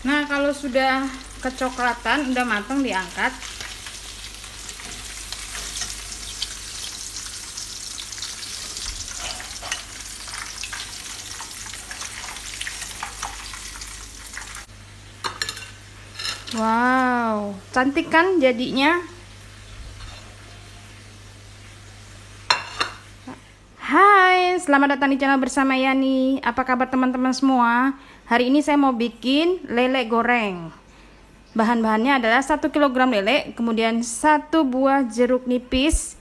Nah, kalau sudah kecoklatan, udah matang, diangkat. Wow, cantik kan jadinya? Hai, selamat datang di channel bersama Yani. Apa kabar teman-teman semua? Hari ini saya mau bikin lele goreng. Bahan-bahannya adalah 1 kg lele, kemudian 1 buah jeruk nipis.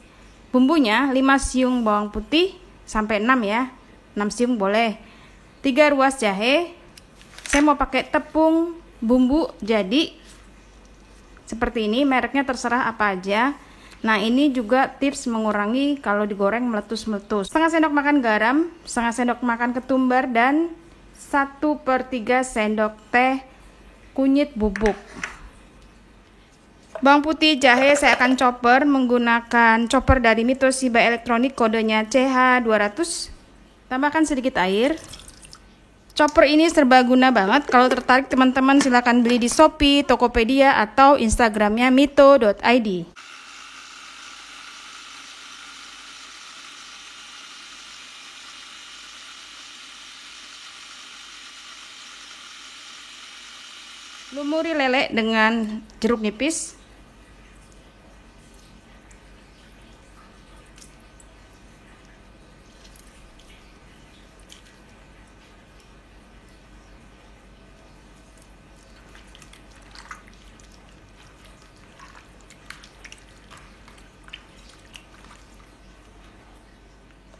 Bumbunya 5 siung bawang putih sampai 6 ya. 6 siung boleh. 3 ruas jahe. Saya mau pakai tepung bumbu jadi seperti ini, mereknya terserah apa aja. Nah, ini juga tips mengurangi kalau digoreng meletus-meletus. Setengah sendok makan garam, setengah sendok makan ketumbar, dan 1/3 sendok teh kunyit bubuk. Bawang putih, jahe saya akan chopper menggunakan chopper dari Mitoshiba Elektronik, kodenya CH200. Tambahkan sedikit air. Chopper ini serbaguna banget. Kalau tertarik teman-teman silahkan beli di Shopee, Tokopedia, atau Instagramnya mito.id. Lumuri lele dengan jeruk nipis.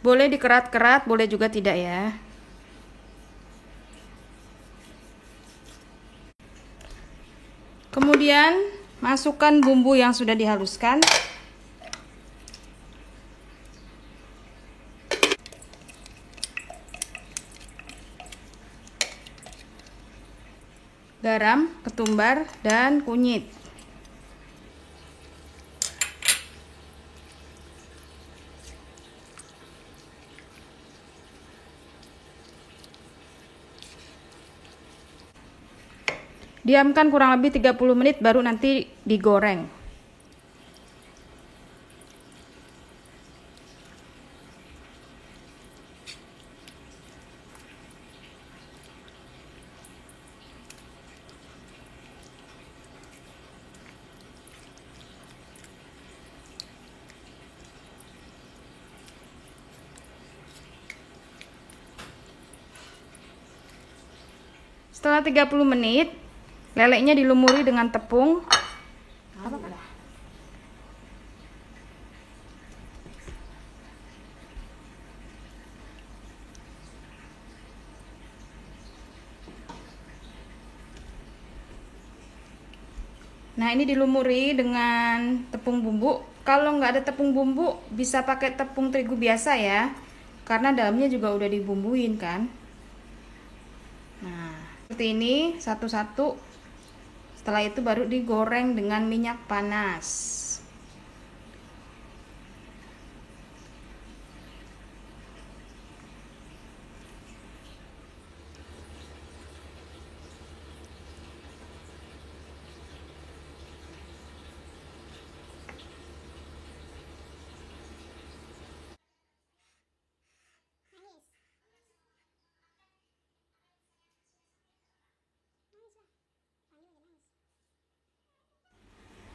Boleh dikerat-kerat, boleh juga tidak ya. Kemudian masukkan bumbu yang sudah dihaluskan. Garam, ketumbar, dan kunyit. Diamkan kurang lebih 30 menit baru nanti digoreng. Setelah 30 menit, lelenya dilumuri dengan tepung. Nah, ini dilumuri dengan tepung bumbu. Kalau nggak ada tepung bumbu, bisa pakai tepung terigu biasa ya, karena dalamnya juga udah dibumbuin kan. Nah, seperti ini satu-satu. Setelah itu baru digoreng dengan minyak panas.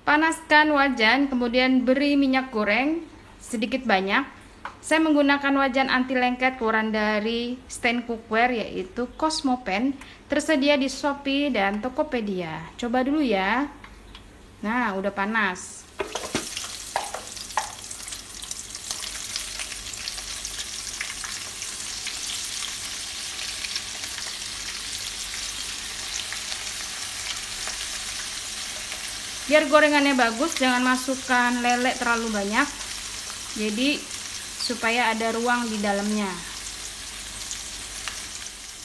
Panaskan wajan, kemudian beri minyak goreng sedikit banyak. Saya menggunakan wajan anti lengket keluaran dari stand cookware yaitu Cosmopan, tersedia di Shopee dan Tokopedia. Coba dulu ya. Nah, udah panas. Biar gorengannya bagus, jangan masukkan lele terlalu banyak. Jadi supaya ada ruang di dalamnya.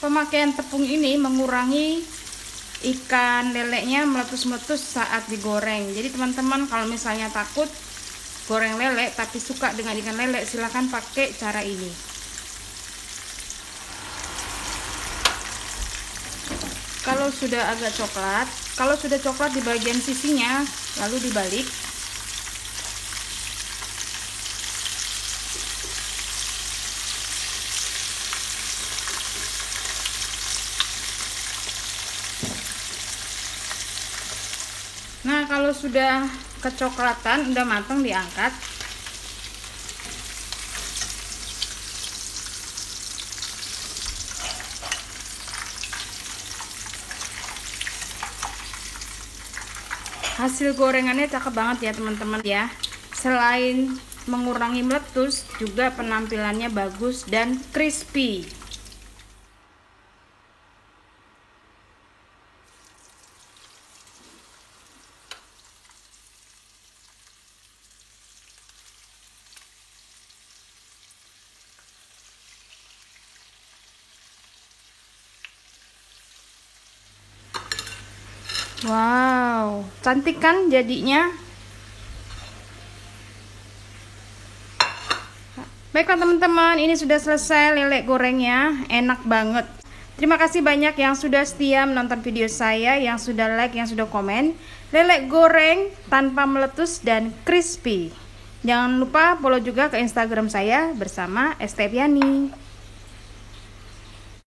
Pemakaian tepung ini mengurangi ikan lelenya meletus-meletus saat digoreng. Jadi teman-teman kalau misalnya takut goreng lele tapi suka dengan ikan lele, silahkan pakai cara ini. Kalau kalau sudah agak coklat. Kalau sudah coklat di bagian sisinya, lalu dibalik. Nah, kalau sudah kecoklatan, udah matang, diangkat. Hasil gorengannya cakep banget ya teman-teman ya. Selain mengurangi meletus, juga penampilannya bagus dan crispy. Wow, cantik kan jadinya? Baiklah teman-teman, ini sudah selesai lele gorengnya, enak banget. Terima kasih banyak yang sudah setia menonton video saya, yang sudah like, yang sudah komen. Lele goreng tanpa meletus dan crispy. Jangan lupa follow juga ke Instagram saya bersama Estepiani.